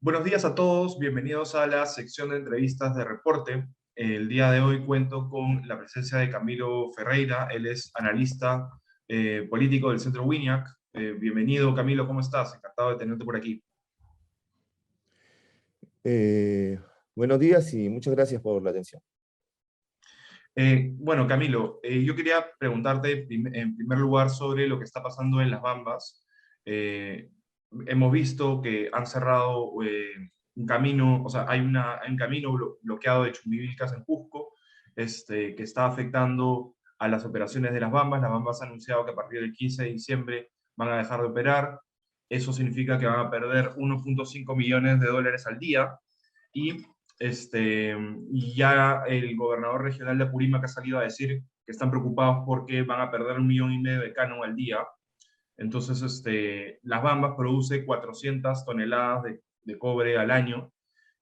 Buenos días a todos, bienvenidos a la sección de entrevistas de Reporte. El día de hoy cuento con la presencia de Camilo Ferreira, él es analista político del Centro Winiac. Bienvenido Camilo, ¿cómo estás? Encantado de tenerte por aquí. Eh, Buenos días y muchas gracias por la atención. Bueno, Camilo, yo quería preguntarte en primer lugar sobre lo que está pasando en Las Bambas. Eh, Hemos visto que han cerrado un camino, o sea, hay un camino bloqueado de Chumbivilcas en Cusco, que está afectando a las operaciones de Las Bambas. Las Bambas ha anunciado que a partir del 15 de diciembre van a dejar de operar. Eso significa que van a perder 1,5 millones de dólares al día. Y y ya el gobernador regional de Apurímac ha salido a decir que están preocupados porque van a perder 1,5 millones de canon al día. Entonces, Las Bambas produce 400 toneladas de cobre al año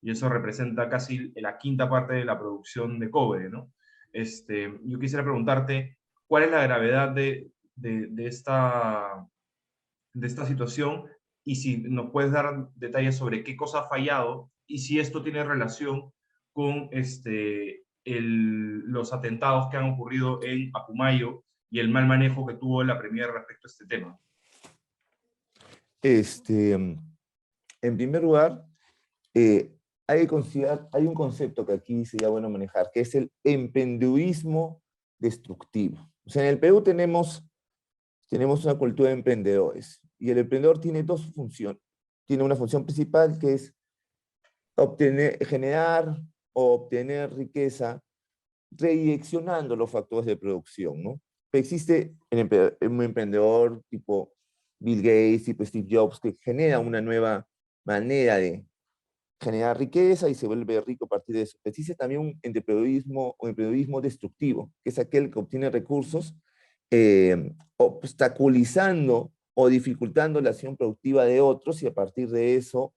y eso representa casi la quinta parte de la producción de cobre, ¿no? Yo quisiera preguntarte, ¿cuál es la gravedad de esta situación y si nos puedes dar detalles sobre qué cosa ha fallado y si esto tiene relación con los atentados que han ocurrido en Apumayo y el mal manejo que tuvo la Premier respecto a este tema. Este, en primer lugar, hay que considerar, hay un concepto que aquí sería bueno manejar, que es el emprendedurismo destructivo. O sea, en el Perú tenemos una cultura de emprendedores y el emprendedor tiene dos funciones. Tiene una función principal que es generar o obtener riqueza redireccionando los factores de producción, ¿no? Existe un emprendedor tipo Bill Gates, tipo Steve Jobs, que genera una nueva manera de generar riqueza y se vuelve rico a partir de eso. Existe también un emprendedurismo destructivo, que es aquel que obtiene recursos obstaculizando o dificultando la acción productiva de otros y a partir de eso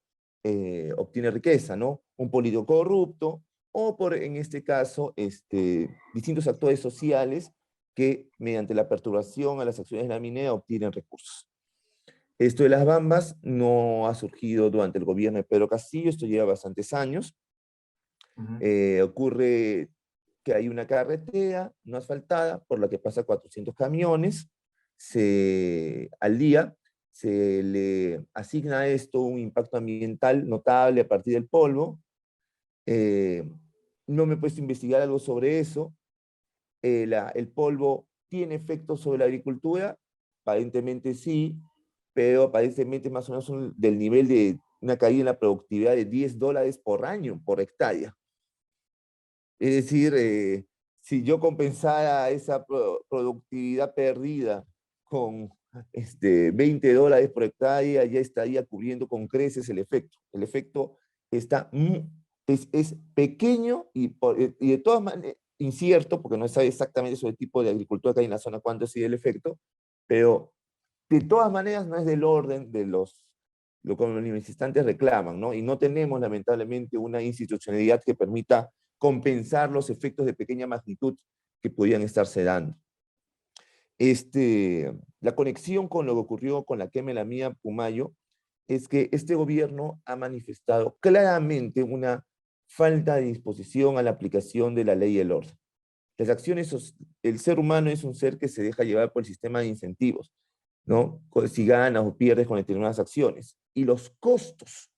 obtiene riqueza, ¿no? Un político corrupto o en este caso, distintos actores sociales que mediante la perturbación a las acciones de la minera obtienen recursos. Esto de las Bambas no ha surgido durante el gobierno de Pedro Castillo, esto lleva bastantes años. Ujú. Ocurre que hay una carretera no asfaltada por la que pasa 400 camiones al día. Se le asigna a esto un impacto ambiental notable a partir del polvo. Eh, no me he puesto a investigar algo sobre eso. El polvo tiene efectos sobre la agricultura, aparentemente sí, pero aparentemente más o menos del nivel de una caída en la productividad de $10 por año, por hectárea. Es decir, si yo compensara esa productividad perdida con $20 por hectárea, ya estaría cubriendo con creces el efecto. El efecto está, es pequeño y de todas maneras incierto, porque no se sabe exactamente sobre el tipo de agricultura que hay en la zona, cuánto sigue el efecto, pero de todas maneras no es del orden de lo que los manifestantes reclaman, ¿no? Y no tenemos lamentablemente una institucionalidad que permita compensar los efectos de pequeña magnitud que podían estarse dando. La conexión con lo que ocurrió con la quema de la mina Pumayo es que este gobierno ha manifestado claramente una falta de disposición a la aplicación de la ley y el orden. Las acciones, el ser humano es un ser que se deja llevar por el sistema de incentivos, ¿no? Si ganas o pierdes con determinadas acciones. Y los costos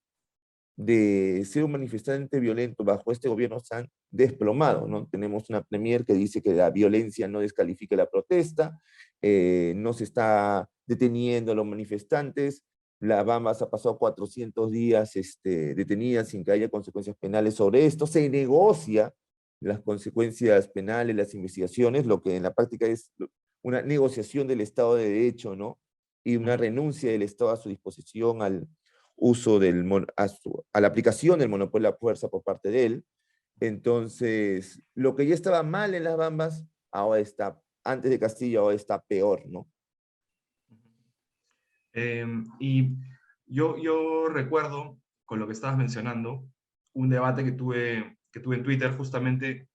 de ser un manifestante violento bajo este gobierno se han desplomado, ¿no? Tenemos una premier que dice que la violencia no descalifica la protesta, no se está deteniendo a los manifestantes, la Bambas ha pasado 400 días detenida sin que haya consecuencias penales sobre esto, se negocia las consecuencias penales, las investigaciones, lo que en la práctica es una negociación del Estado de Derecho, ¿no? Y una renuncia del Estado a su disposición al uso a la aplicación del monopolio de la fuerza por parte de él. Entonces, lo que ya estaba mal en las Bambas, ahora está, antes de Castillo, ahora está peor, ¿no? Y yo recuerdo, con lo que estabas mencionando, un debate que tuve en Twitter justamente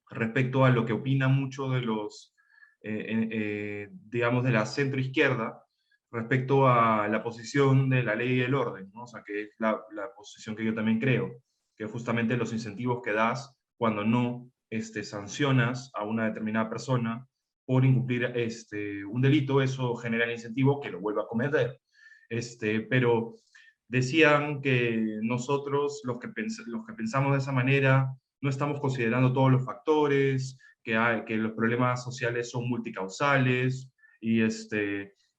respecto a lo que opina mucho de digamos, de la centroizquierda, respecto a la posición de la ley y el orden, ¿no? O sea, que es la posición que yo también creo, que justamente los incentivos que das cuando no sancionas a una determinada persona por incumplir un delito, eso genera el incentivo que lo vuelva a cometer. Pero decían que nosotros, los que pensamos de esa manera, no estamos considerando todos los factores, que los problemas sociales son multicausales, y,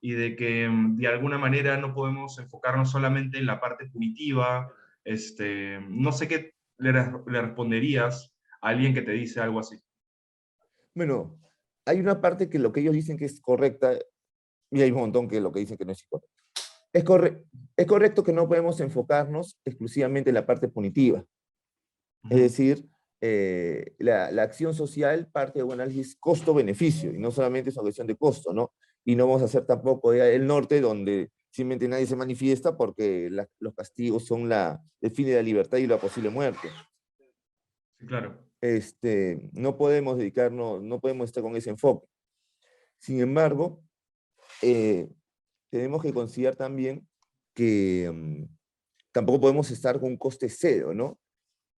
y de que de alguna manera no podemos enfocarnos solamente en la parte punitiva. No sé qué le responderías a alguien que te dice algo así. Bueno, hay una parte que lo que ellos dicen que es correcta y hay un montón que lo que dicen que no es correcto. Es correcto que no podemos enfocarnos exclusivamente en la parte punitiva. Es Ujú. decir, la acción social parte de un análisis costo-beneficio, y no solamente es una cuestión de costo, ¿no? Y no vamos a hacer tampoco el norte, donde simplemente nadie se manifiesta porque los castigos son el fin de la libertad y la posible muerte. Sí, claro. No podemos dedicarnos, no podemos estar con ese enfoque. Sin embargo, eh, tenemos que considerar también que tampoco podemos estar con un coste cero, ¿no?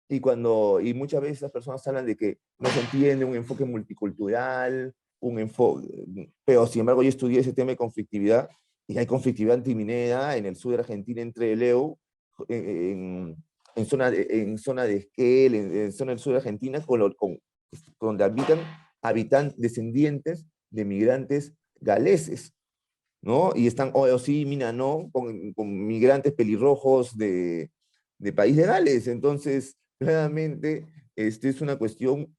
Y muchas veces las personas hablan de que no se entiende un enfoque multicultural, pero sin embargo yo estudié ese tema de conflictividad, y hay conflictividad antiminera en el sur de Argentina entre el EU, en, en zona de Esquel, en zona del sur de Argentina, donde habitan descendientes de migrantes galeses, ¿no? Y están, o sí, mina, ¿no? Con migrantes pelirrojos de país de Gales. Entonces, claramente, es una cuestión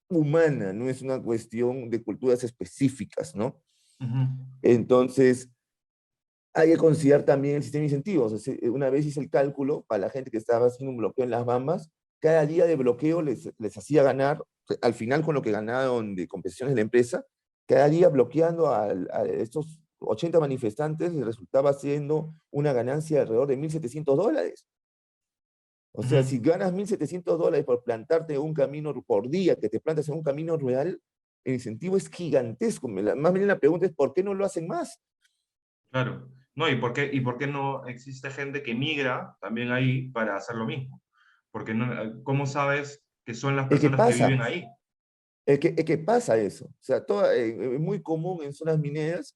humana, no es una cuestión de culturas específicas, ¿no? Ujú. Entonces, hay que considerar también el sistema de incentivos. O sea, una vez hice el cálculo para la gente que estaba haciendo un bloqueo en las Bambas, cada día de bloqueo les hacía ganar, al final con lo que ganaron de compensaciones de la empresa, cada día bloqueando a estos 80 manifestantes les resultaba siendo una ganancia de alrededor de $1.700. O sea, Ujú. si ganas $1.700 por plantarte un camino por día, que te plantas en un camino rural, el incentivo es gigantesco. Más bien la pregunta es, ¿por qué no lo hacen más? Claro. No, y por qué no existe gente que migra también ahí para hacer lo mismo? Porque no, ¿cómo sabes que son las Es que personas que pasa, viven ahí? es que pasa eso. O sea, es muy común en zonas mineras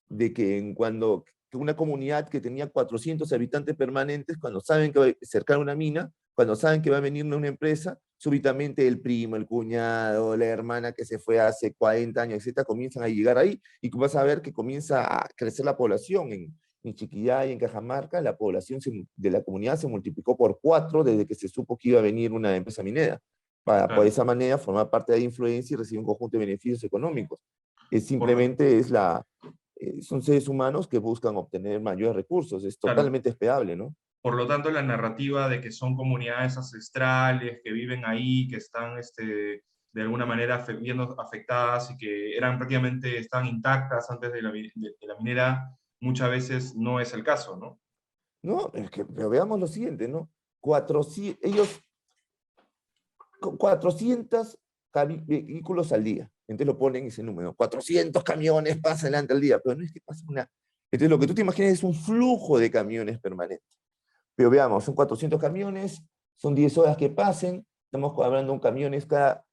de que cuando que una comunidad que tenía 400 habitantes permanentes, cuando saben que va a cercar una mina, cuando saben que va a venir una empresa, súbitamente el primo, el cuñado, la hermana que se fue hace 40 años, etcétera, comienzan a llegar ahí, y vas a ver que comienza a crecer la población. En Chiquillay y en Cajamarca, la población de la comunidad se multiplicó por 4 desde que se supo que iba a venir una empresa minera, para por Claro. esa manera formar parte de la influencia y recibir un conjunto de beneficios económicos. Es Por lo, simplemente es son seres humanos que buscan obtener mayores recursos. Es claro. totalmente esperable, ¿no? Por lo tanto, la narrativa de que son comunidades ancestrales, que viven ahí, que están de alguna manera viendo afectadas y que eran prácticamente, estaban intactas antes de la minera, muchas veces no es el caso, ¿no? No, pero veamos lo siguiente, ¿no? 400 vehículos al día. Entonces lo ponen ese número. 400 camiones pasan delante al día, pero no es que pasa una. Entonces lo que tú te imaginas es un flujo de camiones permanente. Pero veamos, son 400 camiones, son 10 horas que pasen, estamos hablando de un camión cada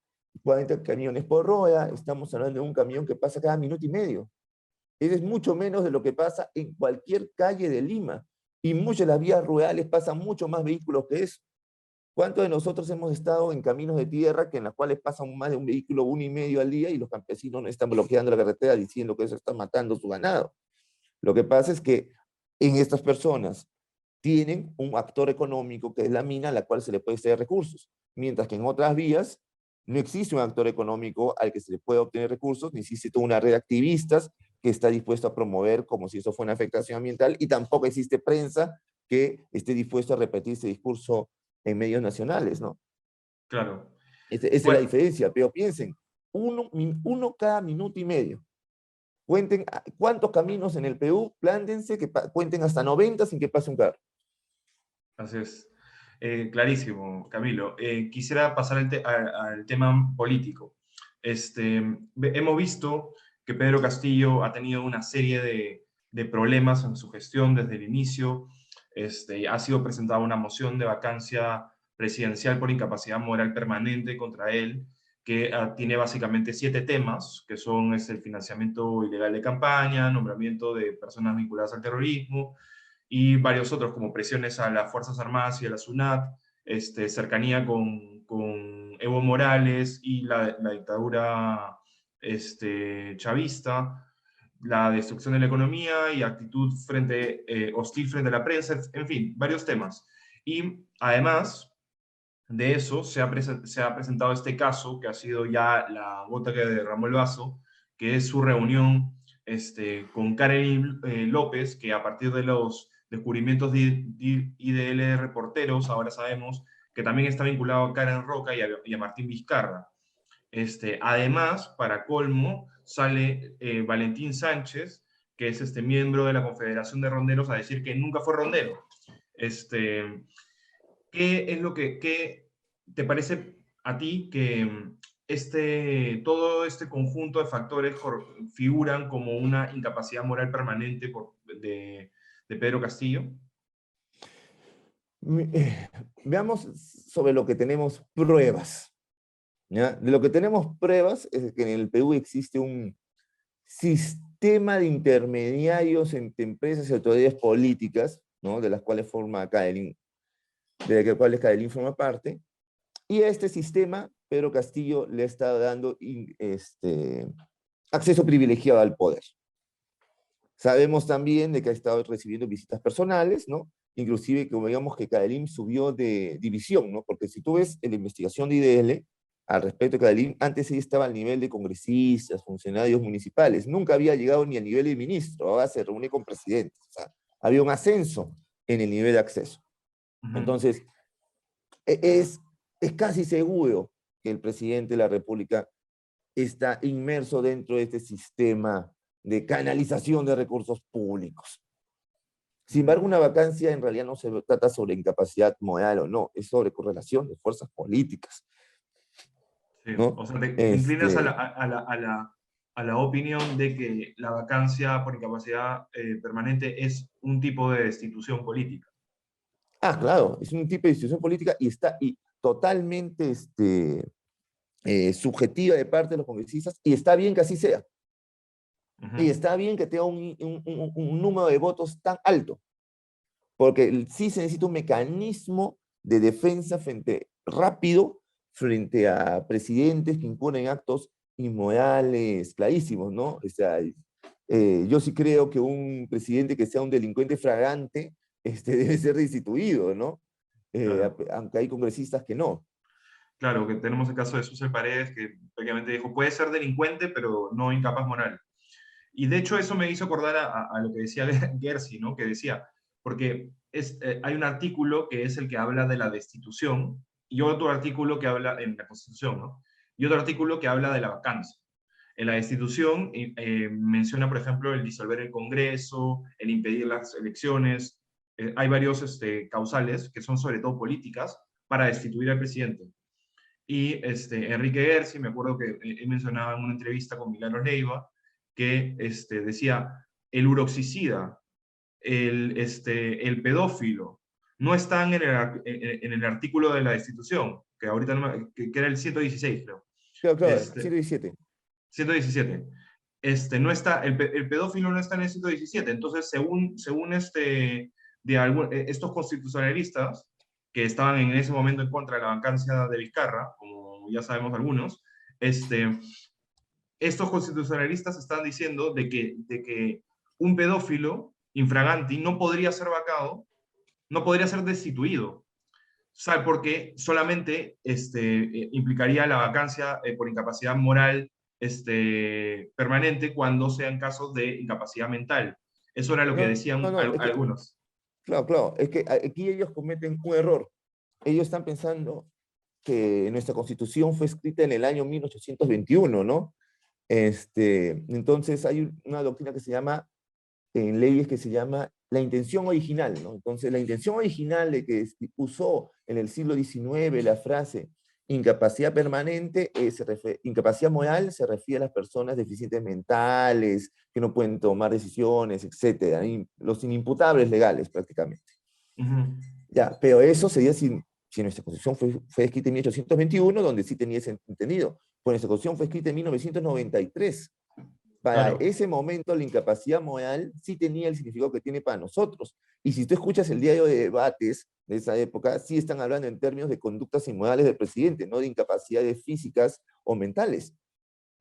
40 camiones por hora, estamos hablando de un camión que pasa cada minuto y medio. Es mucho menos de lo que pasa en cualquier calle de Lima. Y muchas de las vías rurales pasan mucho más vehículos que eso. ¿Cuántos de nosotros hemos estado en caminos de tierra que en las cuales pasan más de un vehículo, uno y medio al día, y los campesinos no están bloqueando la carretera diciendo que eso está matando su ganado? Lo que pasa es que en estas personas tienen un actor económico que es la mina a la cual se le puede extraer recursos, mientras que en otras vías no existe un actor económico al que se le puede obtener recursos, ni existe toda una red de activistas que está dispuesto a promover como si eso fuera una afectación ambiental, y tampoco existe prensa que esté dispuesto a repetir ese discurso en medios nacionales, ¿no? Claro. Esa es la Bueno, diferencia, pero piensen, uno cada minuto y medio. Cuenten cuántos caminos en el Perú, plántense que cuenten hasta 90 sin que pase un carro. así es. Clarísimo, Camilo. Quisiera pasar al tema político. Hemos visto que Pedro Castillo ha tenido una serie de problemas en su gestión desde el inicio. Ha sido presentada una moción de vacancia presidencial por incapacidad moral permanente contra él, que tiene básicamente 7 temas, que son el financiamiento ilegal de campaña, nombramiento de personas vinculadas al terrorismo, y varios otros, como presiones a las Fuerzas Armadas y a la SUNAT, cercanía con Evo Morales y la dictadura chavista, la destrucción de la economía y actitud hostil frente a la prensa, en fin, varios temas. Y además de eso, se ha presentado este caso, que ha sido ya la gota que derramó el vaso, que es su reunión con Karen López, que a partir de los descubrimientos de IDL reporteros, ahora sabemos que también está vinculado a Karen Roca y a Martín Vizcarra. Además, para colmo, sale Valentín Sánchez, que es miembro de la Confederación de Ronderos, a decir que nunca fue rondero. ¿Qué es lo qué te parece a ti que todo este conjunto de factores figuran como una incapacidad moral permanente de Pedro Castillo? Veamos sobre lo que tenemos pruebas. ¿Ya? De lo que tenemos pruebas es que en el Perú existe un sistema de intermediarios entre empresas y autoridades políticas, ¿no? De las cuales Cadelín forma parte, y a este sistema Pedro Castillo le está dando acceso privilegiado al poder. Sabemos también de que ha estado recibiendo visitas personales, ¿no? Inclusive, como digamos que Cadelín subió de división, ¿no? Porque si tú ves en la investigación de IDL, al respecto de Cadelín, antes ella estaba al nivel de congresistas, funcionarios municipales, nunca había llegado ni al nivel de ministro, ahora se reúne con presidentes, o sea, había un ascenso en el nivel de acceso. Entonces, es casi seguro que el presidente de la República está inmerso dentro de este sistema de canalización de recursos públicos. Sin embargo, una vacancia en realidad no se trata sobre incapacidad moral o no, es sobre correlación de fuerzas políticas. Sí. ¿No? O sea, te inclinas a la opinión de que la vacancia por incapacidad permanente es un tipo de destitución política. Claro, es un tipo de institución política y está totalmente subjetiva de parte de los congresistas, y está bien que así sea. Y está bien que tenga un número de votos tan alto, porque sí se necesita un mecanismo de defensa rápido frente a presidentes que incurren actos inmorales clarísimos, ¿no? O sea, yo sí creo que un presidente que sea un delincuente flagrante debe ser destituido, ¿no? Claro. Aunque hay congresistas que no. Claro, que tenemos el caso de Susel Paredes, que prácticamente dijo, puede ser delincuente, pero no incapaz moral. Y de hecho eso me hizo acordar a lo que decía Gersi, ¿no? Que decía, porque hay un artículo que es el que habla de la destitución, y otro artículo que habla en la Constitución, ¿no? Y otro artículo que habla de la vacancia. En la destitución menciona, por ejemplo, el disolver el Congreso, el impedir las elecciones. Hay varios causales que son sobre todo políticas para destituir al presidente. Y Enrique Gersi, me acuerdo que él mencionaba en una entrevista con Milagros Leiva, que decía, el uroxicida, el pedófilo, no están en el artículo de la destitución, que ahorita que era el 116, creo. Claro, 117. 117. No está, el pedófilo no está en el 117. Entonces, según estos constitucionalistas, que estaban en ese momento en contra de la vacancia de Vizcarra, como ya sabemos algunos, estos constitucionalistas están diciendo de que un pedófilo infraganti no podría ser vacado, no podría ser destituido. ¿Sabe? Porque solamente implicaría la vacancia por incapacidad moral permanente cuando sean casos de incapacidad mental. Eso era lo que decían algunos. Claro, es que aquí ellos cometen un error. Ellos están pensando que nuestra Constitución fue escrita en el año 1821, ¿no? Entonces hay una doctrina que se llama, en leyes, que se llama la intención original, ¿no? Entonces la intención original de que usó en el siglo XIX la frase Incapacidad permanente, incapacidad moral se refiere a las personas deficientes mentales, que no pueden tomar decisiones, etcétera, los inimputables legales prácticamente. Ujú. Ya, pero eso sería si nuestra Constitución fue escrita en 1821, donde sí tenía ese entendido. Pues nuestra Constitución fue escrita en 1993. Para Claro, ese momento, la incapacidad moral sí tenía el significado que tiene para nosotros. Y si tú escuchas el diario de debates de esa época, sí están hablando en términos de conductas inmorales del presidente, no de incapacidades físicas o mentales.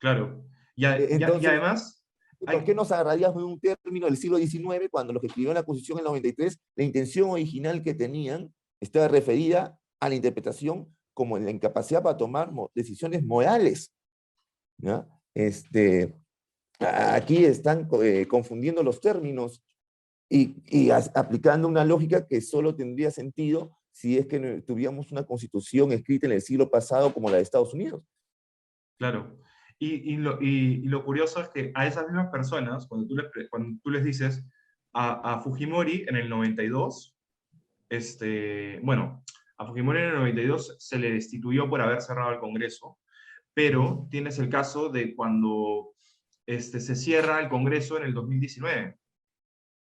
claro. Y Entonces, además, ¿por hay, qué nos agarraríamos de un término del siglo XIX cuando los que escribieron la Constitución en el 93, la intención original que tenían estaba referida a la interpretación como en la incapacidad para tomar decisiones morales? ¿Ya? Aquí están confundiendo los términos y aplicando una lógica que solo tendría sentido si es que tuviéramos una constitución escrita en el siglo pasado como la de Estados Unidos. claro. Y lo curioso es que a esas mismas personas, cuando tú les dices a Fujimori en el 92, bueno, a Fujimori en el 92 se le destituyó por haber cerrado el Congreso, pero tienes el caso de cuando se cierra el Congreso en el 2019.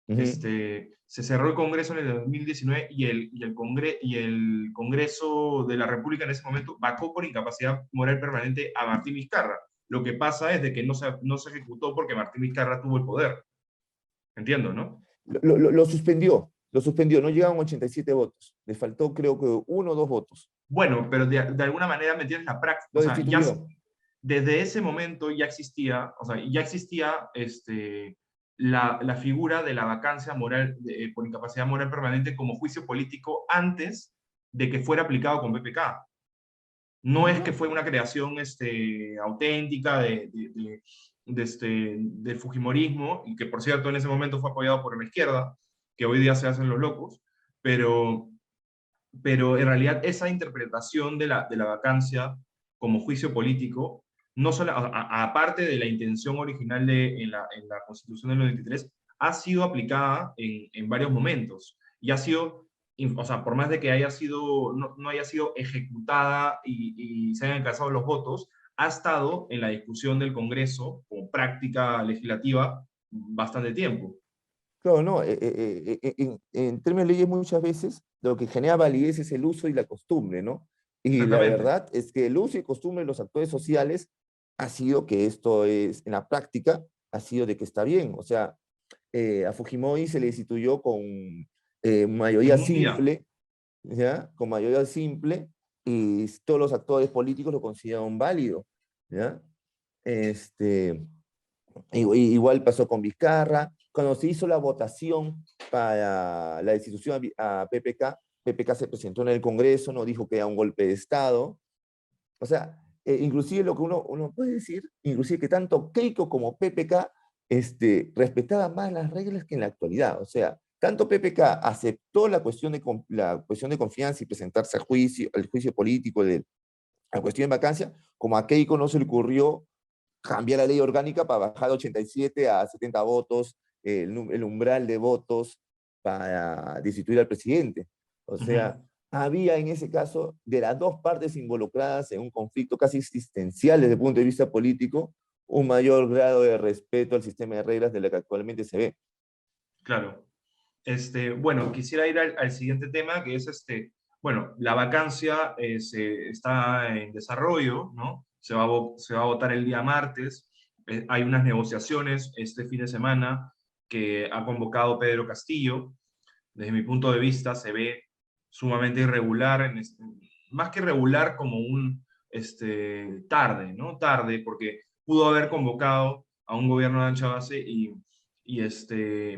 Uh -huh. Se cerró el Congreso en el 2019 y el Congreso de la República en ese momento vacó por incapacidad moral permanente a Martín Vizcarra. Lo que pasa es de que no se ejecutó porque Martín Vizcarra tuvo el poder. Entiendo, ¿no? Lo suspendió, no llegaron 87 votos, le faltó creo que uno o dos votos. Bueno, pero de alguna manera, ¿me entiendes? La práctica, o Lo sea, ya destituyó. desde ese momento ya existía, o sea, ya existía la figura de la vacancia moral por incapacidad moral permanente como juicio político antes de que fuera aplicado con PPK. No es que No, fue una creación auténtica del Fujimorismo, y que por cierto en ese momento fue apoyado por la izquierda, que hoy día se hacen los locos, pero, pero en realidad esa interpretación de la vacancia como juicio político, no solo, aparte de la intención original en la Constitución del 93, ha sido aplicada en varios momentos y ha sido, o sea, por más de que haya sido, no haya sido ejecutada y se hayan alcanzado los votos, ha estado en la discusión del Congreso como práctica legislativa bastante tiempo. claro, no. En términos de leyes muchas veces lo que genera validez es el uso y la costumbre, ¿no? Y la Exactamente. verdad es que el uso y costumbre de los actores sociales ha sido que esto es, en la práctica, ha sido de que está bien. O sea, a Fujimori se le destituyó con mayoría En un día. simple, ¿ya? Con mayoría simple, y todos los actores políticos lo consideraron válido, ¿ya? Este, Igual pasó con Vizcarra. Cuando se hizo la votación para la destitución a PPK, PPK se presentó en el Congreso, no dijo que era un golpe de Estado. O sea, inclusive lo que uno puede decir, inclusive que tanto Keiko como PPK respetaban más las reglas que en la actualidad. O sea, tanto PPK aceptó la cuestión de confianza y presentarse al juicio político de la cuestión de vacancia, como a Keiko no se le ocurrió cambiar la ley orgánica para bajar de 87 a 70 votos, el umbral de votos para destituir al presidente. O sea, Ujú. había en ese caso de las dos partes involucradas en un conflicto casi existencial desde el punto de vista político, un mayor grado de respeto al sistema de reglas de la que actualmente se ve. Claro. Bueno, quisiera ir al siguiente tema, que es bueno, la vacancia está en desarrollo, ¿no? Se va a votar el día martes. Hay unas negociaciones este fin de semana que ha convocado Pedro Castillo. Desde mi punto de vista se ve sumamente irregular, más que irregular como tarde, ¿no? Tarde, porque pudo haber convocado a un gobierno de ancha base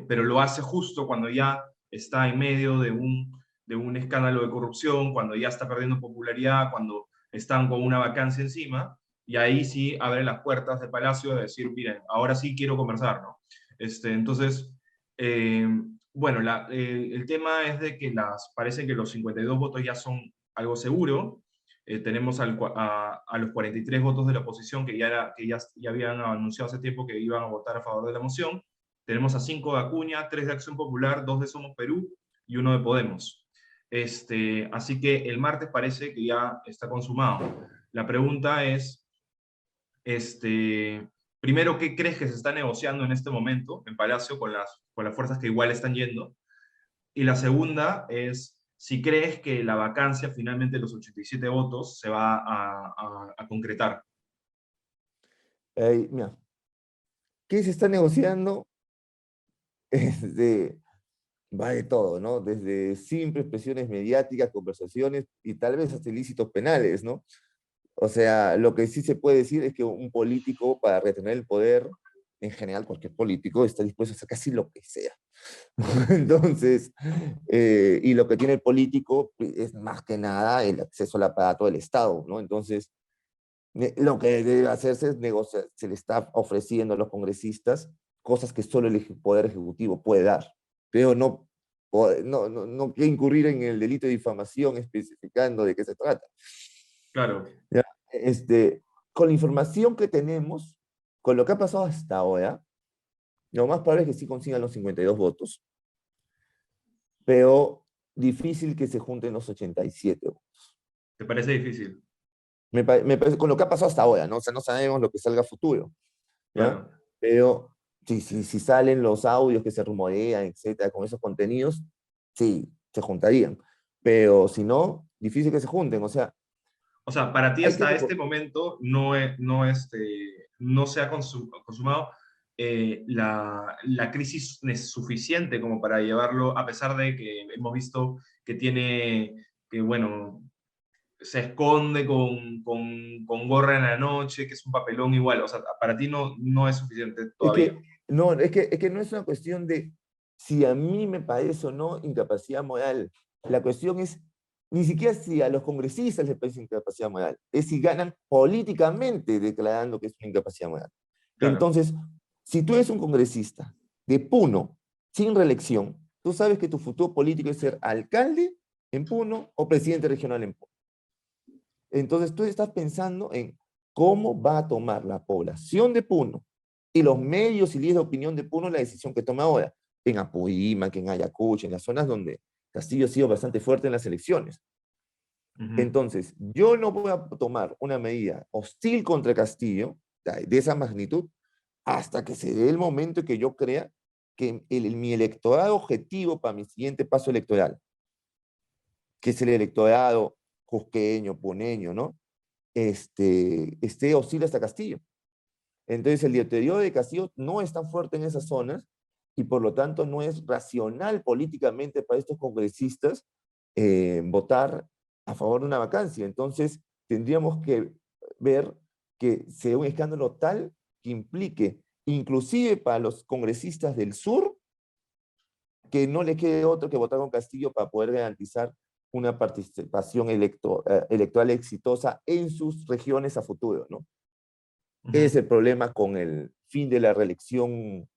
pero lo hace justo cuando ya está en medio de un escándalo de corrupción, cuando ya está perdiendo popularidad, cuando están con una vacancia encima, y ahí sí abre las puertas de Palacio de decir, miren, ahora sí quiero conversar, ¿no? Entonces, eh, bueno, el tema es de que parece que los 52 votos ya son algo seguro. Tenemos a los 43 votos de la oposición que ya habían anunciado hace tiempo que iban a votar a favor de la moción. Tenemos a 5 de Acuña, 3 de Acción Popular, 2 de Somos Perú y 1 de Podemos. Así que el martes parece que ya está consumado. La pregunta es, primero, ¿qué crees que se está negociando en este momento en Palacio con las fuerzas que igual están yendo? Y la segunda es si crees que la vacancia finalmente de los 87 votos se va a concretar. Mira, ¿qué se está negociando? Este, va de todo, ¿no? Desde simples presiones mediáticas, conversaciones y tal vez hasta ilícitos penales, ¿no? O sea, lo que sí se puede decir es que un político, para retener el poder, en general cualquier político, está dispuesto a hacer casi lo que sea. Entonces, y lo que tiene el político es más que nada el acceso al aparato del Estado, ¿no? Entonces, lo que debe hacerse es negociar, se le está ofreciendo a los congresistas cosas que solo el Poder Ejecutivo puede dar, pero no quiere incurrir en el delito de difamación especificando de qué se trata. Claro, ¿Ya? Con la información que tenemos, con lo que ha pasado hasta ahora, lo más probable es que sí consigan los 52 votos, pero difícil que se junten los 87. ¿te parece difícil? Me parece, con lo que ha pasado hasta ahora, ¿no? O sea, no sabemos lo que salga a futuro, ¿ya? Claro. Pero si salen los audios que se rumorean, etcétera, con esos contenidos, sí, se juntarían. Pero si no, difícil que se junten. O sea, O sea, para ti hay que... hasta este momento no se ha consumado la crisis es suficiente como para llevarlo, a pesar de que hemos visto que bueno, se esconde con gorra en la noche, que es un papelón igual. O sea, para ti no es suficiente Es todavía. que, no, es que no es una cuestión de si a mí me parece o no incapacidad moral. La cuestión es ni siquiera si a los congresistas les parece incapacidad moral, es si ganan políticamente declarando que es una incapacidad moral. Claro. Entonces, si tú eres un congresista de Puno, sin reelección, tú sabes que tu futuro político es ser alcalde en Puno o presidente regional en Puno. Entonces tú estás pensando en cómo va a tomar la población de Puno y los medios y líderes de opinión de Puno la decisión que toma ahora, en Apurímac, en Ayacucho, en las zonas donde Castillo ha sido bastante fuerte en las elecciones. Ujú. Entonces, yo no voy a tomar una medida hostil contra Castillo de esa magnitud hasta que se dé el momento en que yo crea que mi electorado objetivo para mi siguiente paso electoral, que es el electorado cusqueño, puneño, ¿no? Esté hostil hasta Castillo. Entonces el deterioro de Castillo no es tan fuerte en esas zonas y por lo tanto no es racional políticamente para estos congresistas votar a favor de una vacancia. Entonces tendríamos que ver que sea un escándalo tal que implique, inclusive para los congresistas del sur, que no le quede otro que votar con Castillo para poder garantizar una participación electoral exitosa en sus regiones a futuro, ¿no? Es Ujú. el problema con el fin de la reelección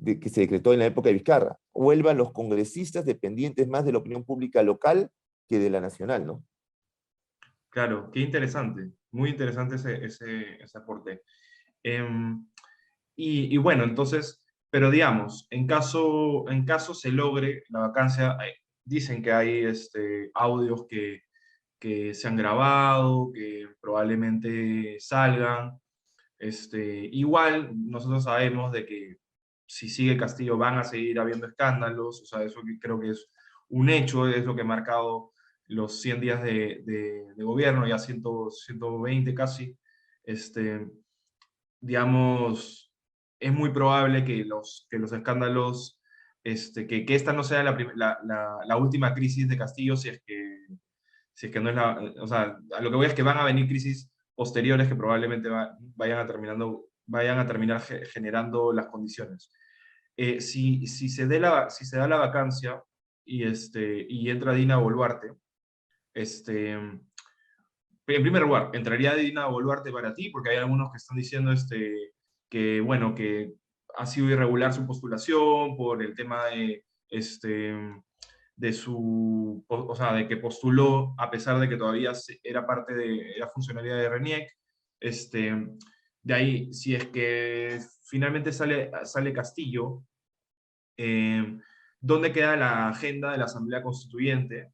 que se decretó en la época de Vizcarra. Vuelvan los congresistas dependientes más de la opinión pública local que de la nacional, ¿no? Claro, qué interesante. Muy interesante ese aporte. Em, y bueno, entonces, pero digamos, en caso se logre la vacancia, dicen que hay audios que se han grabado, que probablemente salgan. Igual nosotros sabemos de que si sigue Castillo van a seguir habiendo escándalos, o sea, eso que creo que es un hecho, es lo que ha marcado los 100 días de gobierno, ya 120 casi. Este, digamos, es muy probable que los escándalos, que esta no sea la última crisis de Castillo, si es que no es o sea, a lo que voy es que van a venir crisis posteriores que probablemente vayan a terminar generando las condiciones. Si se da la vacancia y entra Dina Boluarte, en primer lugar, ¿entraría Dina Boluarte para ti? Porque hay algunos que están diciendo que, bueno, que ha sido irregular su postulación por el tema o sea, de que postuló a pesar de que todavía era funcionaria de RENIEC. De ahí, si es que finalmente sale Castillo, ¿dónde queda la agenda de la Asamblea Constituyente?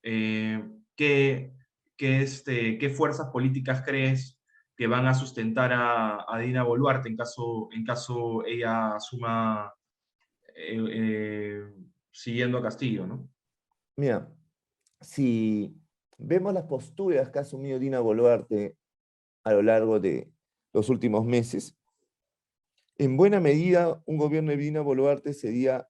eh, ¿qué, qué fuerzas políticas crees que van a sustentar a Dina Boluarte en caso ella asuma eh, eh, siguiendo a Castillo, ¿no? Mira, si vemos las posturas que ha asumido Dina Boluarte a lo largo de los últimos meses, en buena medida un gobierno de Dina Boluarte sería,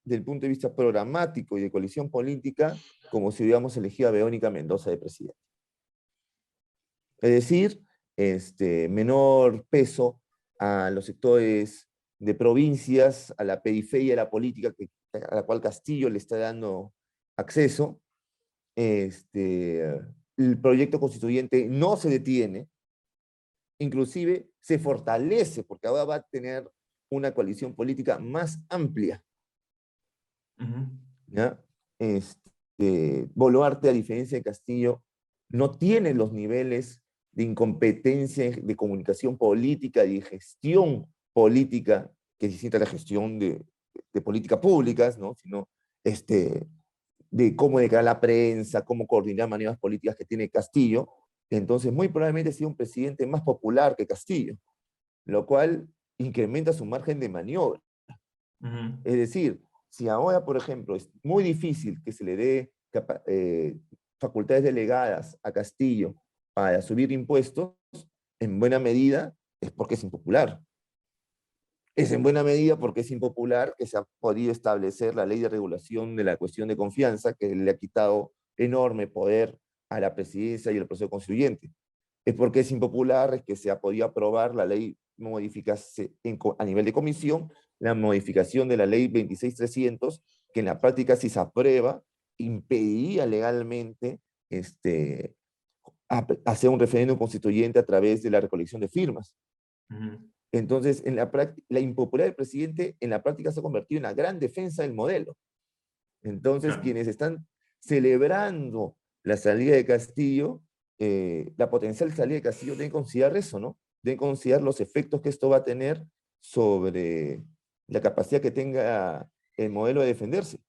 desde el punto de vista programático y de coalición política, como si hubiéramos elegido a Verónica Mendoza de presidente. Es decir, menor peso a los sectores de provincias, a la periferia de la política a la cual Castillo le está dando acceso. El proyecto constituyente no se detiene, inclusive se fortalece, porque ahora va a tener una coalición política más amplia. Ujú. ¿Ya? Boluarte, a diferencia de Castillo, no tiene los niveles de incompetencia de comunicación política y gestión política que necesita la gestión de políticas públicas, ¿no? Sino de cómo dedicar a la prensa, cómo coordinar maneras políticas que tiene Castillo. Entonces, muy probablemente sea un presidente más popular que Castillo, lo cual incrementa su margen de maniobra. Ujú. Es decir, si ahora, por ejemplo, es muy difícil que se le dé facultades delegadas a Castillo para subir impuestos, en buena medida es porque es impopular. Es en buena medida porque es impopular que se ha podido establecer la ley de regulación de la cuestión de confianza, que le ha quitado enorme poder a la presidencia y al proceso constituyente. Es porque es impopular es que se ha podido aprobar la ley a nivel de comisión, la modificación de la ley 26.300, que en la práctica, si se aprueba, impediría legalmente hacer un referéndum constituyente a través de la recolección de firmas. Ujú. Entonces, la impopularidad del presidente en la práctica se ha convertido en la gran defensa del modelo. Entonces, Claro. quienes están celebrando la salida de Castillo, la potencial salida de Castillo, deben considerar eso, ¿no? Deben considerar los efectos que esto va a tener sobre la capacidad que tenga el modelo de defenderse. O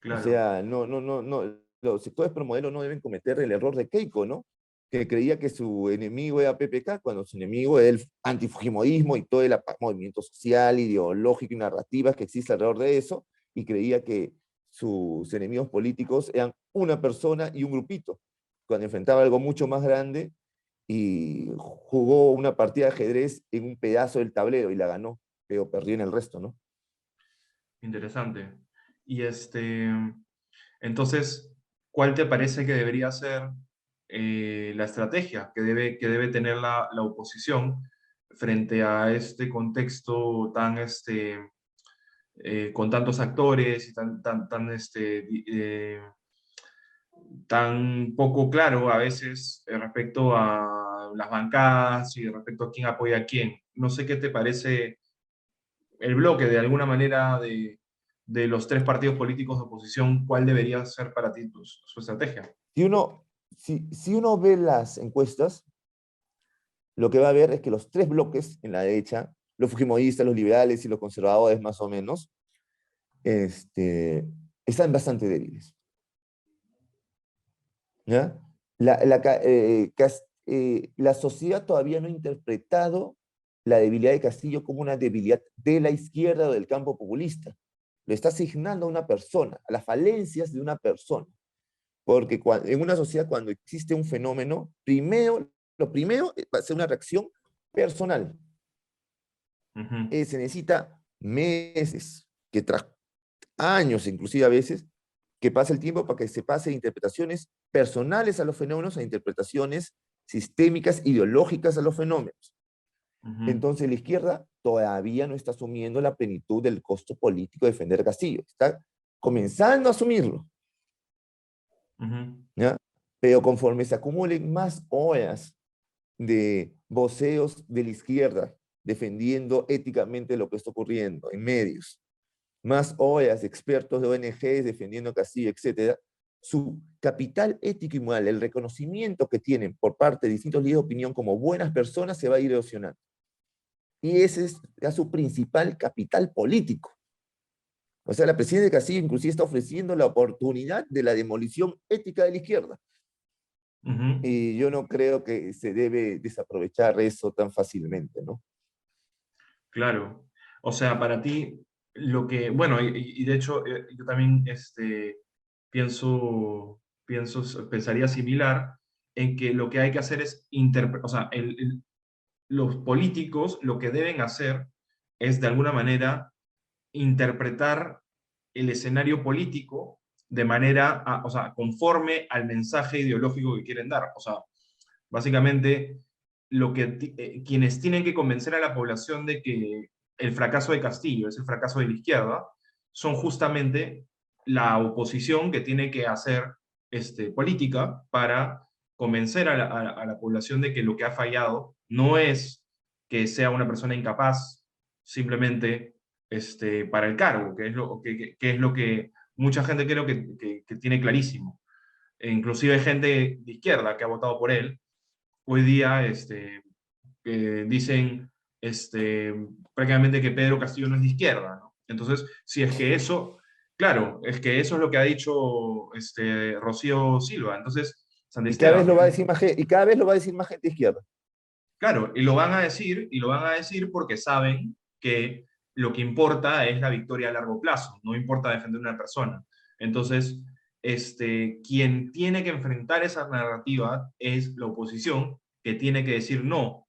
Claro. sea, los sectores pro modelo no deben cometer el error de Keiko, ¿no? Que creía que su enemigo era PPK, cuando su enemigo era el antifujimorismo y todo el movimiento social, ideológico y narrativas que existe alrededor de eso, y creía que sus enemigos políticos eran una persona y un grupito, cuando enfrentaba algo mucho más grande y jugó una partida de ajedrez en un pedazo del tablero y la ganó, pero perdió en el resto, ¿no? Interesante. Y entonces, ¿cuál te parece que debería ser la estrategia que debe tener la oposición frente a este contexto tan, con tantos actores y tan poco claro a veces respecto a las bancadas y respecto a quién apoya a quién? No sé qué te parece el bloque de alguna manera de los tres partidos políticos de oposición, ¿cuál debería ser para ti su estrategia? Si uno, si uno ve las encuestas, lo que va a ver es que los tres bloques en la derecha, los fujimoristas, los liberales y los conservadores más o menos, este, están bastante débiles. ¿Ya? La sociedad todavía no ha interpretado la debilidad de Castillo como una debilidad de la izquierda o del campo populista. Lo está asignando a una persona, a las falencias de una persona. Porque en una sociedad, cuando existe un fenómeno, lo primero va a ser una reacción personal. Ujú. Se necesita meses, años inclusive a veces, que pase el tiempo para que se pase de interpretaciones personales a los fenómenos a interpretaciones sistémicas, ideológicas a los fenómenos. Ujú. Entonces la izquierda todavía no está asumiendo la plenitud del costo político de defender a Castillo. Está comenzando a asumirlo, Ujú. ¿ya? Pero conforme se acumulen más horas de voceos de la izquierda defendiendo éticamente lo que está ocurriendo en medios, más horas de expertos de ONGs defendiendo a Castillo, etcétera, su capital ético y moral, el reconocimiento que tienen por parte de distintos líderes de opinión como buenas personas, se va a ir erosionando. Y ese es ya su principal capital político. O sea, la presidenta Castillo inclusive está ofreciendo la oportunidad de la demolición ética de la izquierda. Ujú. Y yo no creo que se debe desaprovechar eso tan fácilmente, ¿no? Claro. O sea, para ti, lo que, bueno, y de hecho, yo también pensaría similar en que lo que hay que hacer es interpretar, o sea, los políticos lo que deben hacer es de alguna manera interpretar el escenario político de manera, o sea, conforme al mensaje ideológico que quieren dar. O sea, básicamente, quienes tienen que convencer a la población de que el fracaso de Castillo es el fracaso de la izquierda, son justamente la oposición que tiene que hacer política para convencer a la población de que lo que ha fallado no es que sea una persona incapaz simplemente para el cargo, que es lo que mucha gente creo que tiene clarísimo. E inclusive gente de izquierda que ha votado por él, hoy día dicen este, prácticamente que Pedro Castillo no es de izquierda, ¿no? Entonces, si es que eso, claro, es que eso es lo que ha dicho Rocío Silva. Entonces, San Y cada vez Esteban, lo va a decir más gente, y cada vez lo va a decir más gente izquierda. claro, y lo van a decir porque saben que lo que importa es la victoria a largo plazo, no importa defender a una persona. Entonces, quien tiene que enfrentar esa narrativa es la oposición, que tiene que decir no,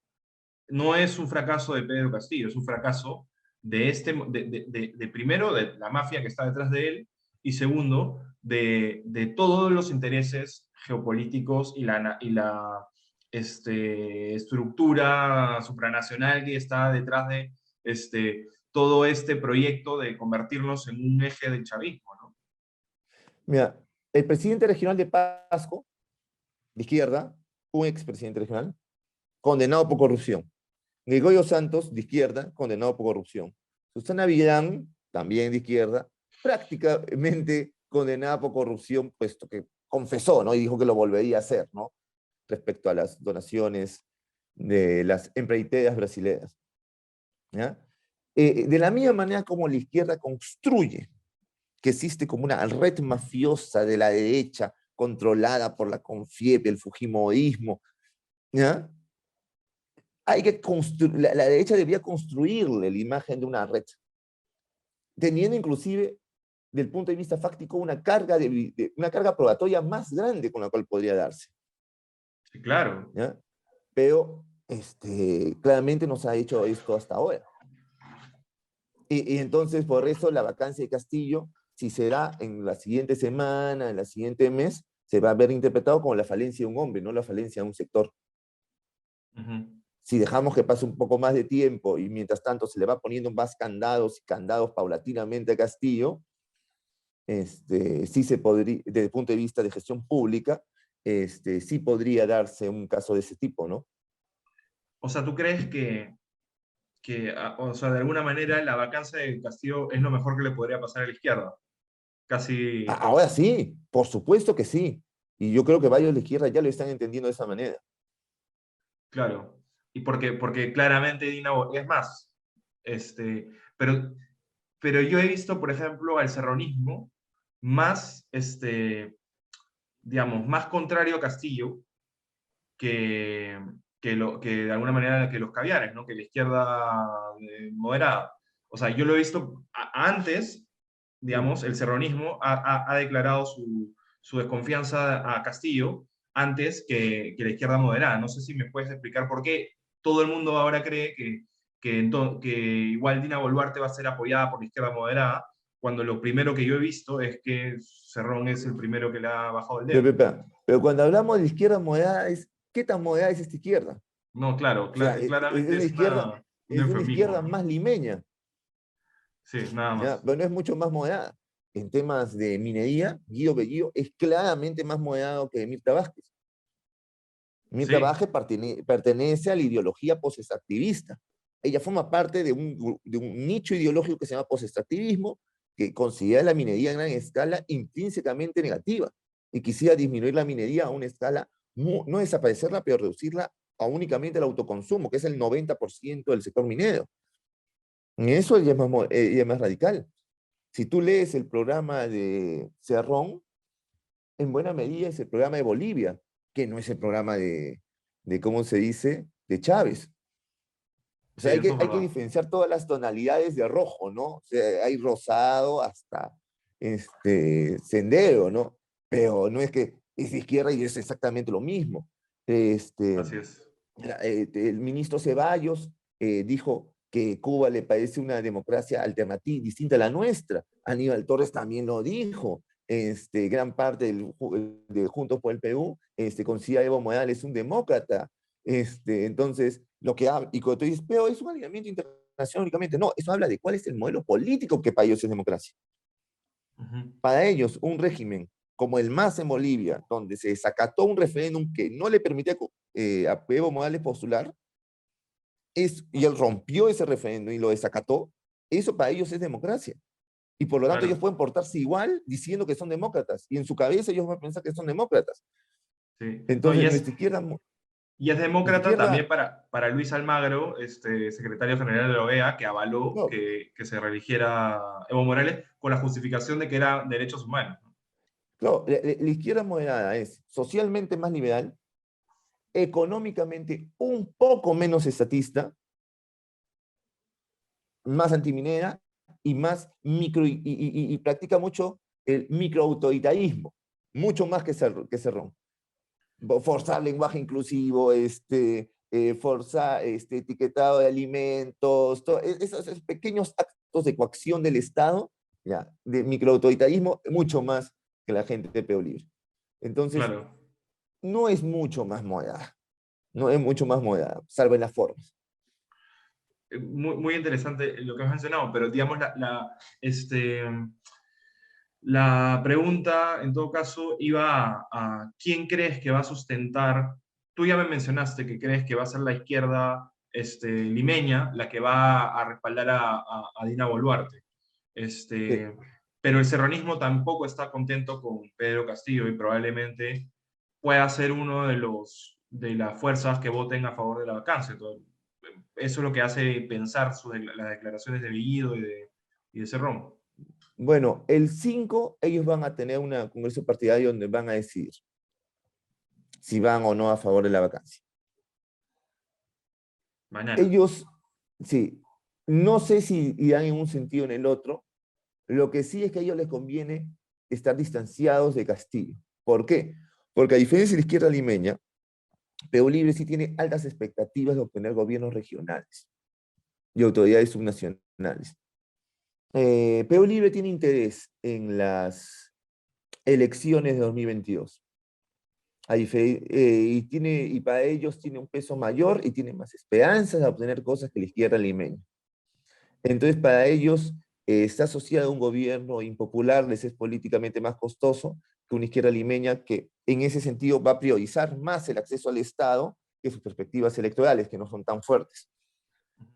no es un fracaso de Pedro Castillo, es un fracaso de primero, de la mafia que está detrás de él, y segundo, de todos los intereses geopolíticos y la estructura supranacional que está detrás de todo este proyecto de convertirnos en un eje del chavismo, ¿no? Mira, el presidente regional de Pasco, de izquierda, un expresidente regional, condenado por corrupción. Gregorio Santos, de izquierda, condenado por corrupción. Susana Villarán, también de izquierda, prácticamente condenada por corrupción, puesto que confesó, ¿no? Y dijo que lo volvería a hacer, ¿no? Respecto a las donaciones de las empreiteras brasileñas. ¿Ya? De la misma manera como la izquierda construye que existe como una red mafiosa de la derecha controlada por la CONFIEP, el Fujimorismo, ¿ya? Hay que construir, la derecha debería construirle la imagen de una red, teniendo inclusive, del punto de vista fáctico, una carga probatoria más grande con la cual podría darse. Sí, claro. ¿Ya? Pero claramente no se ha hecho esto hasta ahora. Y entonces, por eso, la vacancia de Castillo, si será en la siguiente semana, en la siguiente mes, se va a ver interpretado como la falencia de un hombre, no la falencia de un sector. Ujú. Si dejamos que pase un poco más de tiempo y mientras tanto se le va poniendo más candados y candados paulatinamente a Castillo, sí se podría, desde el punto de vista de gestión pública, sí podría darse un caso de ese tipo, ¿no? O sea, ¿tú crees o sea, de alguna manera la vacancia de Castillo es lo mejor que le podría pasar a la izquierda? Casi, Ahora sí, por supuesto que sí. Y yo creo que varios de la izquierda ya lo están entendiendo de esa manera. claro. Y porque claramente es más, este, pero, pero yo he visto, por ejemplo, al serronismo más, digamos, más contrario a Castillo que, que de alguna manera que los caviares, ¿no? Que la izquierda moderada. O sea, yo lo he visto antes, digamos, el serronismo ha declarado su desconfianza a Castillo antes que la izquierda moderada. No sé si me puedes explicar por qué todo el mundo ahora cree que igual Dina Boluarte va a ser apoyada por la izquierda moderada, cuando lo primero que yo he visto es que Cerrón es el primero que le ha bajado el dedo. Pero cuando hablamos de izquierda moderada, ¿qué tan moderada es esta izquierda? No, claro, O sea, claramente es un es una eufemismo, izquierda ¿no? más limeña, Sí, nada ¿ya? más. Pero no es mucho más moderada. En temas de minería, Guido Bellido es claramente más moderado que Mirta Vázquez. Mirta Sí, Vázquez pertenece a la ideología posextractivista. Ella forma parte de un nicho ideológico que se llama posextractivismo, que considera la minería a gran escala intrínsecamente negativa y quisiera disminuir la minería a una escala, no desaparecerla, pero reducirla a únicamente el autoconsumo, que es el 90% del sector minero. En eso ella es más radical. Si tú lees el programa de Cerrón, en buena medida es el programa de Bolivia, que no es el programa de ¿cómo se dice?, de Chávez. O Sí, sea, eso es hay que verdad. diferenciar todas las tonalidades de rojo, ¿no? O sea, hay rosado hasta sendero, ¿no? Pero no es que es de izquierda y es exactamente lo mismo. Este, Así es. el ministro Ceballos dijo que Cuba le parece una democracia alternativa, distinta a la nuestra. Aníbal Torres también lo dijo. Gran parte de Juntos por el Perú considera a Evo Morales un demócrata. Entonces, lo que habla, y cuando tú dices, pero es un alineamiento internacional únicamente, no, eso habla de cuál es el modelo político que para ellos es democracia. Ujú. Para ellos, un régimen como el MAS en Bolivia, donde se desacató un referéndum que no le permitía a Evo Morales postular, y él rompió ese referéndum y lo desacató, eso para ellos es democracia. Y por lo tanto ellos Claro, pueden portarse igual diciendo que son demócratas. Y en su cabeza ellos van a pensar que son demócratas. sí. No, Entonces y es nuestra demócrata también izquierda, para Luis Almagro, secretario general de la OEA, que avaló no, que se reeligiera Evo Morales con la justificación de que era derechos humanos, ¿no? claro, la izquierda moderada es socialmente más liberal, económicamente un poco menos estatista, más antiminera y más micro, y practica mucho el microautoritarismo, mucho más que Cerrón. Forzar lenguaje inclusivo, forzar etiquetado de alimentos, esos pequeños actos de coacción del Estado, ya, de microautoritarismo, mucho más que la gente de Peo Libre. Entonces, Claro. no es mucho más moderada, no es mucho más moderada, salvo en las formas. Muy, muy interesante lo que has mencionado, pero digamos, la pregunta en todo caso iba a quién crees que va a sustentar. Tú ya me mencionaste que crees que va a ser la izquierda limeña la que va a respaldar a Dina Boluarte. Sí. Este, pero el serranismo tampoco está contento con Pedro Castillo y probablemente pueda ser uno de las fuerzas que voten a favor de la vacancia. Entonces, eso es lo que hace pensar las declaraciones de Bellido y de Cerrón. Bueno, el 5 ellos van a tener un congreso partidario donde van a decidir si van o no a favor de la vacancia. Mañana. Ellos, sí, no sé si irán en un sentido o en el otro. Lo que sí es que a ellos les conviene estar distanciados de Castillo. ¿Por qué? Porque a diferencia de la izquierda limeña, Perú Libre sí tiene altas expectativas de obtener gobiernos regionales y autoridades subnacionales. Perú Libre tiene interés en las elecciones de 2022. Y para ellos tiene un peso mayor y tiene más esperanzas de obtener cosas que la izquierda limeña. Entonces, para ellos, está asociado a un gobierno impopular, les es políticamente más costoso que una izquierda limeña que en ese sentido va a priorizar más el acceso al Estado que sus perspectivas electorales, que no son tan fuertes.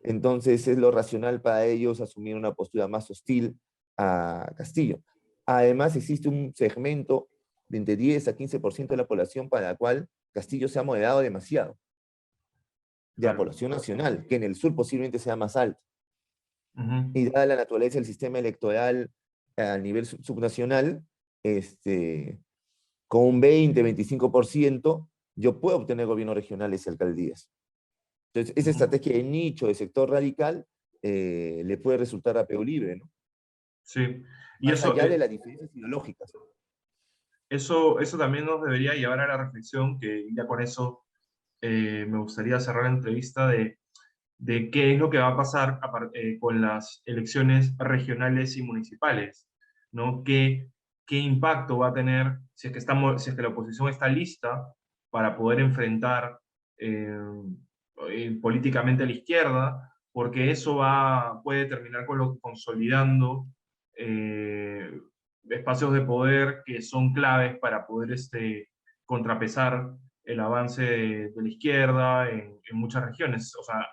Entonces, es lo racional para ellos asumir una postura más hostil a Castillo. Además, existe un segmento de entre 10 a 15% de la población para la cual Castillo se ha moderado demasiado, de la Claro. población nacional, que en el sur posiblemente sea más alta. Ujú. Y dada la naturaleza del sistema electoral a nivel subnacional, con un 20-25%, yo puedo obtener gobiernos regionales y alcaldías. Entonces, esa Ujú. estrategia de nicho, de sector radical, le puede resultar a Perú Libre, ¿no? Sí. Y Más allá de las diferencias ideológicas. eso también nos debería llevar a la reflexión, que ya con eso me gustaría cerrar la entrevista de qué es lo que va a pasar con las elecciones regionales y municipales, ¿no? ¿Qué impacto va a tener si es que la oposición está lista para poder enfrentar eh, políticamente a la izquierda? Porque eso puede terminar consolidando eh, espacios de poder que son claves para poder contrapesar el avance de la izquierda en muchas regiones. O sea,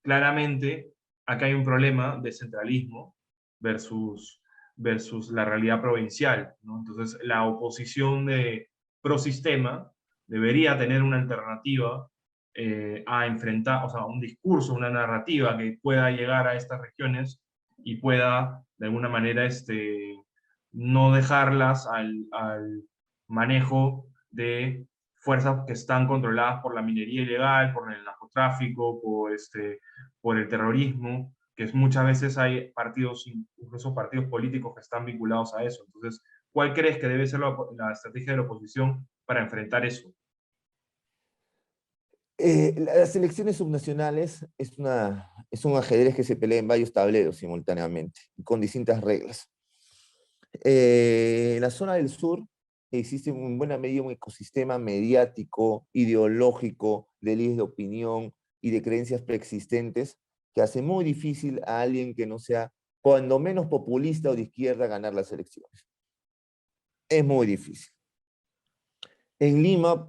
claramente acá hay un problema de centralismo versus la realidad provincial, ¿no? Entonces, la oposición de prosistema debería tener una alternativa a enfrentar, o sea, un discurso, una narrativa que pueda llegar a estas regiones y pueda, de alguna manera, no dejarlas al manejo de fuerzas que están controladas por la minería ilegal, por el narcotráfico, por el terrorismo, que muchas veces hay partidos, incluso partidos políticos que están vinculados a eso. Entonces, ¿cuál crees que debe ser la estrategia de la oposición para enfrentar eso? Las elecciones subnacionales es un ajedrez que se pelea en varios tableros simultáneamente, con distintas reglas. En la zona del sur existe en buena medida un ecosistema mediático, ideológico, de líderes de opinión y de creencias preexistentes que hace muy difícil a alguien que no sea, cuando menos populista o de izquierda, ganar las elecciones. Es muy difícil. En Lima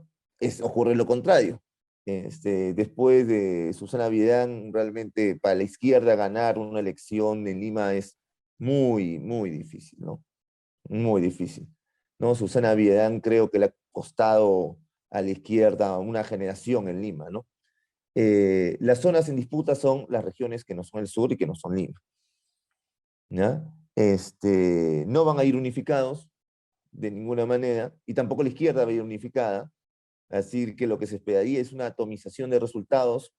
ocurre lo contrario. Después de Susana Vidán, realmente para la izquierda ganar una elección en Lima es muy, muy difícil, ¿no? Muy difícil, ¿no? Susana Vidán creo que le ha costado a la izquierda una generación en Lima, ¿no? Las zonas en disputa son las regiones que no son el sur y que no son Lima, ¿ya? No van a ir unificados de ninguna manera, y tampoco la izquierda va a ir unificada, así que lo que se esperaría es una atomización de resultados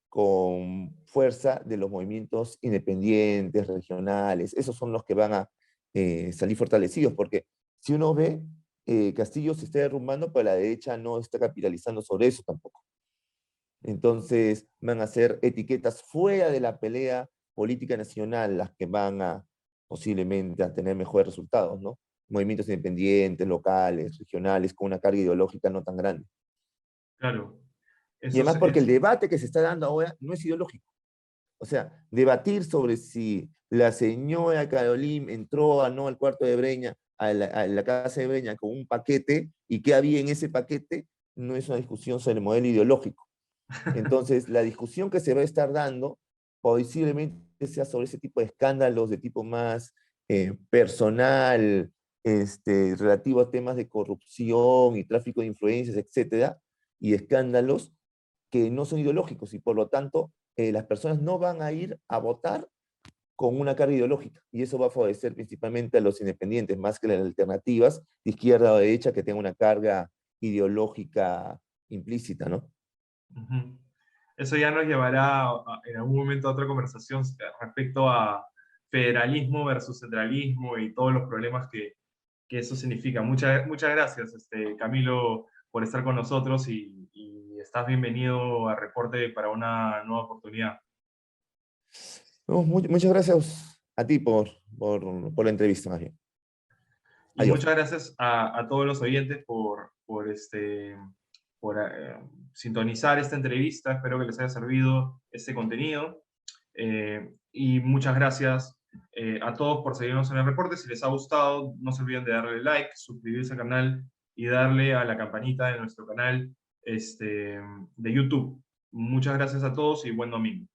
con fuerza de los movimientos independientes, regionales, esos son los que van a salir fortalecidos, porque si uno ve, Castillo se está derrumbando, pero la derecha no está capitalizando sobre eso tampoco. Entonces van a ser etiquetas fuera de la pelea política nacional las que van a posiblemente a tener mejores resultados, ¿no? Movimientos independientes, locales, regionales, con una carga ideológica no tan grande. Claro, Y eso además porque el es, debate que se está dando ahora no es ideológico. O sea, debatir sobre si la señora Carolín entró o no al cuarto de Breña, a la casa de Breña con un paquete y qué había en ese paquete, no es una discusión sobre el modelo ideológico. Entonces, la discusión que se va a estar dando posiblemente sea sobre ese tipo de escándalos de tipo más personal, relativo a temas de corrupción y tráfico de influencias, etcétera, y escándalos que no son ideológicos y por lo tanto las personas no van a ir a votar con una carga ideológica y eso va a favorecer principalmente a los independientes más que las alternativas de izquierda o derecha que tengan una carga ideológica implícita, ¿no? ujú. Eso ya nos llevará en algún momento a otra conversación respecto a federalismo versus centralismo y todos los problemas que eso significa. Muchas gracias, Camilo, por estar con nosotros y estás bienvenido a Reporte para una nueva oportunidad. No, muchas gracias a ti por la entrevista, más bien. Y Adiós. muchas gracias a todos los oyentes por sintonizar esta entrevista. Espero que les haya servido este contenido. Y muchas gracias a todos por seguirnos en el reporte. Si les ha gustado, no se olviden de darle like, suscribirse al canal y darle a la campanita de nuestro canal de YouTube. Muchas gracias a todos y buen domingo.